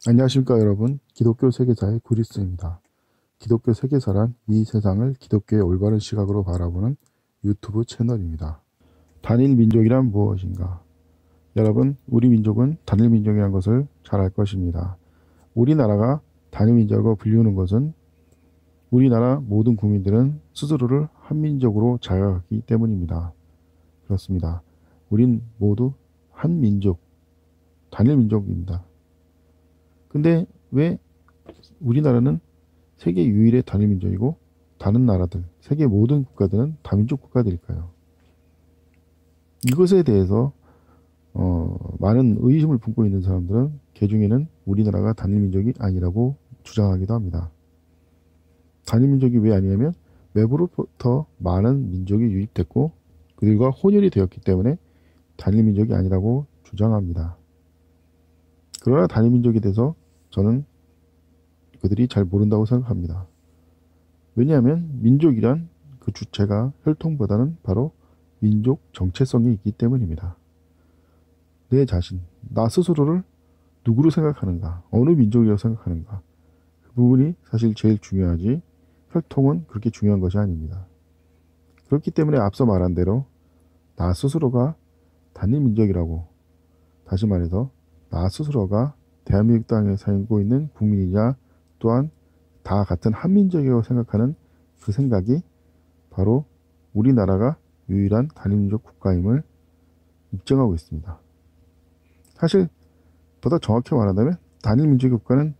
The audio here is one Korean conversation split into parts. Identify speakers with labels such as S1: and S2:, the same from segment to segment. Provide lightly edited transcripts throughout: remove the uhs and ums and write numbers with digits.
S1: 안녕하십니까 여러분. 기독교 세계사의 구리스입니다. 기독교 세계사란 이 세상을 기독교의 올바른 시각으로 바라보는 유튜브 채널입니다. 단일 민족이란 무엇인가? 여러분, 우리 민족은 단일 민족이라는 것을 잘 알 것입니다. 우리나라가 단일 민족으로 불리우는 것은 우리나라 모든 국민들은 스스로를 한민족으로 자각하기 때문입니다. 그렇습니다. 우린 모두 한 민족, 단일 민족입니다. 근데 왜 우리나라는 세계 유일의 단일 민족이고 다른 나라들, 세계 모든 국가들은 다민족 국가들일까요? 이것에 대해서 많은 의심을 품고 있는 사람들은 개중에는 우리나라가 단일 민족이 아니라고 주장하기도 합니다. 단일 민족이 왜 아니냐면 외부로부터 많은 민족이 유입됐고 그들과 혼혈이 되었기 때문에 단일 민족이 아니라고 주장합니다. 그러나 단일 민족에 대해서 저는 그들이 잘 모른다고 생각합니다. 왜냐하면 민족이란 그 주체가 혈통보다는 바로 민족 정체성이 있기 때문입니다. 내 자신, 나 스스로를 누구로 생각하는가, 어느 민족이라고 생각하는가, 그 부분이 사실 제일 중요하지 혈통은 그렇게 중요한 것이 아닙니다. 그렇기 때문에 앞서 말한 대로 나 스스로가 단일 민족이라고, 다시 말해서 나 스스로가 대한민국 땅에 살고 있는 국민이자 또한 다 같은 한민족이라고 생각하는 그 생각이 바로 우리나라가 유일한 단일민족 국가임을 입증하고 있습니다. 사실 보다 정확히 말한다면 단일민족 국가는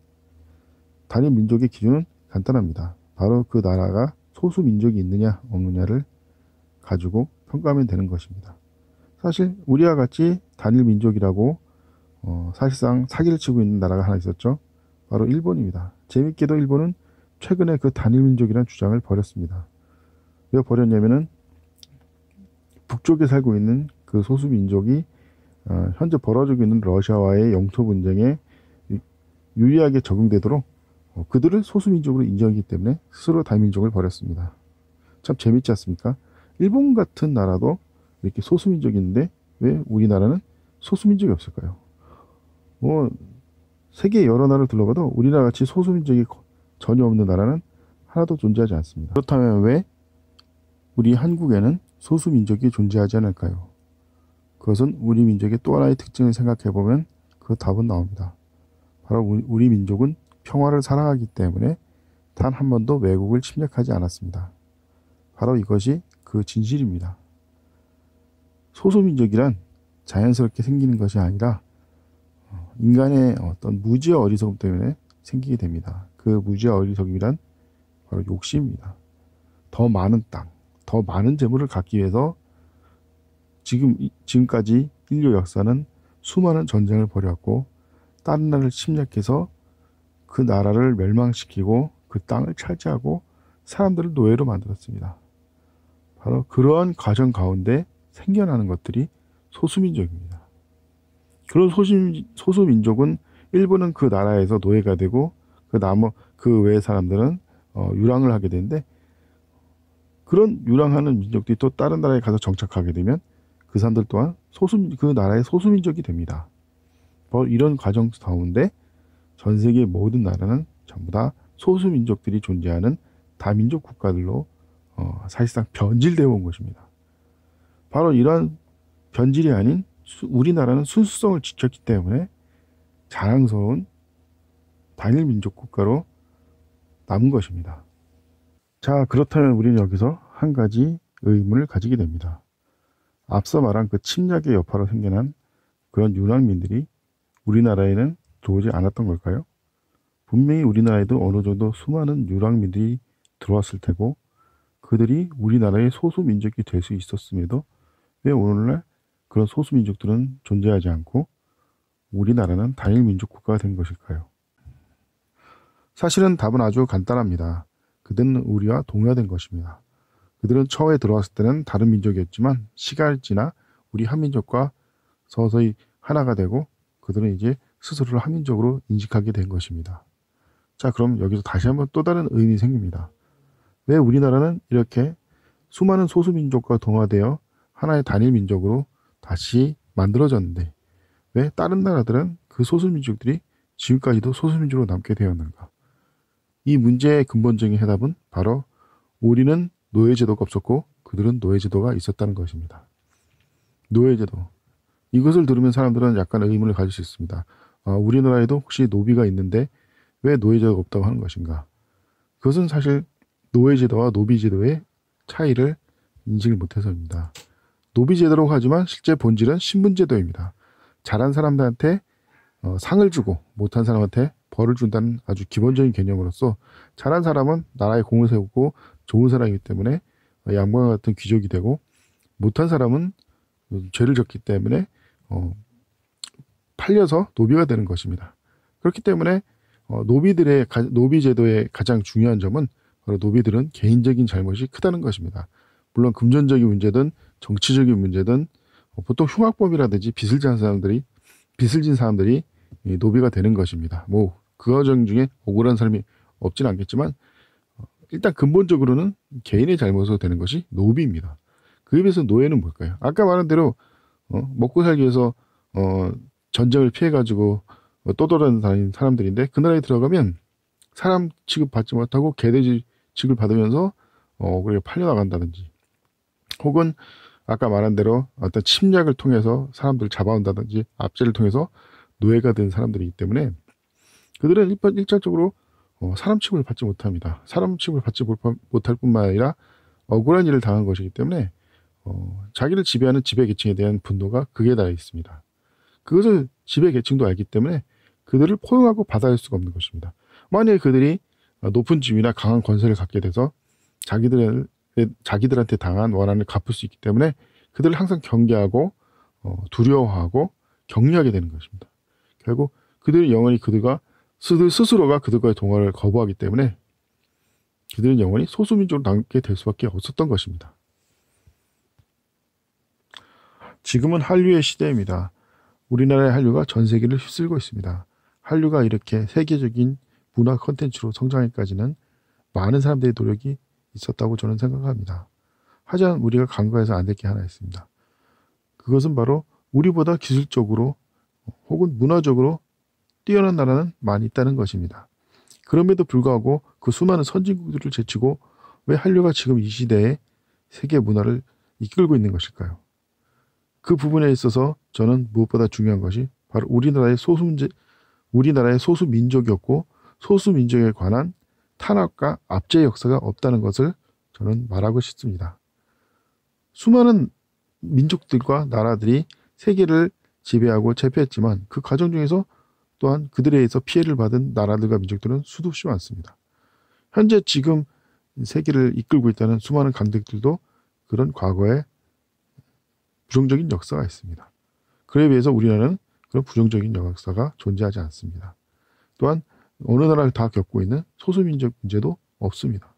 S1: 단일민족의 기준은 간단합니다. 바로 그 나라가 소수민족이 있느냐 없느냐를 가지고 평가하면 되는 것입니다. 사실 우리와 같이 단일민족이라고 사실상 사기를 치고 있는 나라가 하나 있었죠. 바로 일본입니다. 재밌게도 일본은 최근에 그 단일민족이라는 주장을 버렸습니다. 왜 버렸냐면은 북쪽에 살고 있는 그 소수민족이 현재 벌어지고 있는 러시아와의 영토 분쟁에 유리하게 적용되도록 그들을 소수민족으로 인정하기 때문에 스스로 단일민족을 버렸습니다. 참 재밌지 않습니까? 일본 같은 나라도 이렇게 소수민족이 있는데 왜 우리나라는 소수민족이 없을까요? 세계 여러 나라를 둘러봐도 우리나라 같이 소수민족이 전혀 없는 나라는 하나도 존재하지 않습니다. 그렇다면 왜 우리 한국에는 소수민족이 존재하지 않을까요? 그것은 우리 민족의 또 하나의 특징을 생각해보면 그 답은 나옵니다. 바로 우리 민족은 평화를 사랑하기 때문에 단 한 번도 외국을 침략하지 않았습니다. 바로 이것이 그 진실입니다. 소수민족이란 자연스럽게 생기는 것이 아니라 인간의 어떤 무지의 어리석음 때문에 생기게 됩니다. 그 무지의 어리석음이란 바로 욕심입니다. 더 많은 땅, 더 많은 재물을 갖기 위해서 지금까지 인류 역사는 수많은 전쟁을 벌였고 다른 나라를 침략해서 그 나라를 멸망시키고 그 땅을 차지하고 사람들을 노예로 만들었습니다. 바로 그러한 과정 가운데 생겨나는 것들이 소수민족입니다. 그런 소수민족은 일부는 그 나라에서 노예가 되고 그 외의 사람들은 유랑을 하게 되는데 그런 유랑하는 민족들이 또 다른 나라에 가서 정착하게 되면 그 사람들 또한 그 나라의 소수민족이 됩니다. 바로 이런 과정 가운데 전 세계 모든 나라는 전부 다 소수민족들이 존재하는 다민족 국가들로 사실상 변질되어 온 것입니다. 바로 이러한 변질이 아닌 우리나라는 순수성을 지켰기 때문에 자랑스러운 단일민족 국가로 남은 것입니다. 자, 그렇다면 우리는 여기서 한 가지 의문을 가지게 됩니다. 앞서 말한 그 침략의 여파로 생겨난 그런 유난민들이 우리나라에는 들어오지 않았던 걸까요? 분명히 우리나라에도 어느 정도 수많은 유랑민들이 들어왔을 테고 그들이 우리나라의 소수민족이 될 수 있었음에도 왜 오늘날 그런 소수민족들은 존재하지 않고 우리나라는 단일민족 국가가 된 것일까요? 사실은 답은 아주 간단합니다. 그들은 우리와 동요된 것입니다. 그들은 처음에 들어왔을 때는 다른 민족이었지만 시간이 지나 우리 한민족과 서서히 하나가 되고 그들은 이제 스스로를 한민족으로 인식하게 된 것입니다. 자, 그럼 여기서 다시 한번 또 다른 의문이 생깁니다. 왜 우리나라는 이렇게 수많은 소수민족과 동화되어 하나의 단일민족으로 다시 만들어졌는데 왜 다른 나라들은 그 소수민족들이 지금까지도 소수민주로 남게 되었는가? 이 문제의 근본적인 해답은 바로 우리는 노예제도가 없었고 그들은 노예제도가 있었다는 것입니다. 노예제도. 이것을 들으면 사람들은 약간 의문을 가질 수 있습니다. 우리나라에도 혹시 노비가 있는데 왜 노예제도가 없다고 하는 것인가? 그것은 사실 노예제도와 노비제도의 차이를 인식을 못해서입니다. 노비제도라고 하지만 실제 본질은 신분제도입니다. 잘한 사람들한테 상을 주고 못한 사람한테 벌을 준다는 아주 기본적인 개념으로서 잘한 사람은 나라에 공을 세우고 좋은 사람이기 때문에 양반과 같은 귀족이 되고 못한 사람은 죄를 졌기 때문에 팔려서 노비가 되는 것입니다. 그렇기 때문에 노비제도의 가장 중요한 점은 바로 노비들은 개인적인 잘못이 크다는 것입니다. 물론 금전적인 문제든 정치적인 문제든 보통 흉악범이라든지 빚을 진 사람들이 노비가 되는 것입니다. 그 과정 중에 억울한 사람이 없지는 않겠지만 일단 근본적으로는 개인의 잘못으로 되는 것이 노비입니다. 그에 비해서 노예는 뭘까요? 아까 말한 대로 먹고 살기 위해서 전쟁을 피해가지고 떠돌아다니는 사람들인데 그 나라에 들어가면 사람 취급받지 못하고 개돼지 취급을 받으면서 그렇게 팔려나간다든지 혹은 아까 말한 대로 어떤 침략을 통해서 사람들을 잡아온다든지 압제를 통해서 노예가 된 사람들이기 때문에 그들은 일차적으로 사람 취급을 받지 못합니다. 사람 취급을 받지 못할 뿐만 아니라 억울한 일을 당한 것이기 때문에 자기를 지배하는 지배계층에 대한 분노가 극에 달해 있습니다. 그것을 지배계층도 알기 때문에 그들을 포용하고 받아들일 수가 없는 것입니다. 만약에 그들이 높은 지위나 강한 권세를 갖게 돼서 자기들한테 당한 원한을 갚을 수 있기 때문에 그들을 항상 경계하고 두려워하고 격리하게 되는 것입니다. 결국 그들은 영원히 스스로가 그들과의 동화를 거부하기 때문에 그들은 영원히 소수민족으로 남게 될 수밖에 없었던 것입니다. 지금은 한류의 시대입니다. 우리나라의 한류가 전 세계를 휩쓸고 있습니다. 한류가 이렇게 세계적인 문화 콘텐츠로 성장하기까지는 많은 사람들의 노력이 있었다고 저는 생각합니다. 하지만 우리가 간과해서 안 될 게 하나 있습니다. 그것은 바로 우리보다 기술적으로 혹은 문화적으로 뛰어난 나라는 많이 있다는 것입니다. 그럼에도 불구하고 그 수많은 선진국들을 제치고 왜 한류가 지금 이 시대에 세계 문화를 이끌고 있는 것일까요? 그 부분에 있어서 저는 무엇보다 중요한 것이 바로 우리나라의 소수민족이었고 소수민족에 관한 탄압과 압제 역사가 없다는 것을 저는 말하고 싶습니다. 수많은 민족들과 나라들이 세계를 지배하고 제패했지만 그 과정 중에서 또한 그들에 의해서 피해를 받은 나라들과 민족들은 수도 없이 많습니다. 현재 지금 세계를 이끌고 있다는 수많은 강대들도 그런 과거에 부정적인 역사가 있습니다. 그에 비해서 우리나라는 그런 부정적인 역사가 존재하지 않습니다. 또한 어느 나라를 다 겪고 있는 소수민족 문제도 없습니다.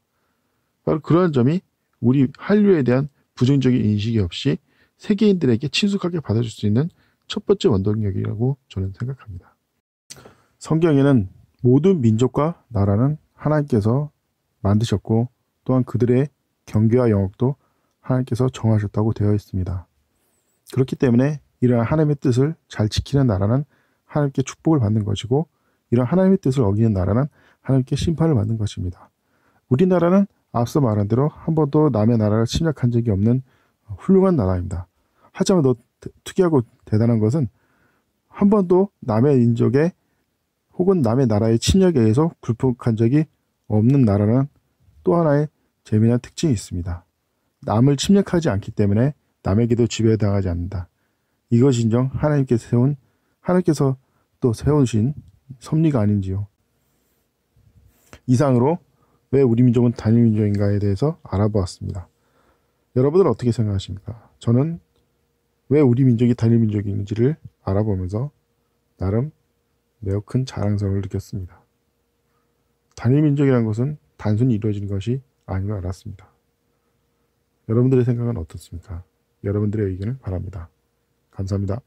S1: 바로 그러한 점이 우리 한류에 대한 부정적인 인식이 없이 세계인들에게 친숙하게 받아줄 수 있는 첫 번째 원동력이라고 저는 생각합니다. 성경에는 모든 민족과 나라는 하나님께서 만드셨고 또한 그들의 경계와 영역도 하나님께서 정하셨다고 되어 있습니다. 그렇기 때문에 이러한 하나님의 뜻을 잘 지키는 나라는 하나님께 축복을 받는 것이고 이러한 하나님의 뜻을 어기는 나라는 하나님께 심판을 받는 것입니다. 우리나라는 앞서 말한 대로 한 번도 남의 나라를 침략한 적이 없는 훌륭한 나라입니다. 하지만 더 특이하고 대단한 것은 한 번도 남의 민족의 혹은 남의 나라의 침략에 의해서 굴복한 적이 없는 나라는 또 하나의 재미난 특징이 있습니다. 남을 침략하지 않기 때문에 남에게도 지배당하지 않는다. 이것인정 하나님께서 또 세우신 섭리가 아닌지요. 이상으로 왜 우리 민족은 단일 민족인가에 대해서 알아보았습니다. 여러분들은 어떻게 생각하십니까? 저는 왜 우리 민족이 단일 민족인지를 알아보면서 나름 매우 큰 자랑스러움을 느꼈습니다. 단일 민족이라는 것은 단순히 이루어지는 것이 아닌 걸 알았습니다. 여러분들의 생각은 어떻습니까? 여러분들의 의견을 바랍니다. 감사합니다.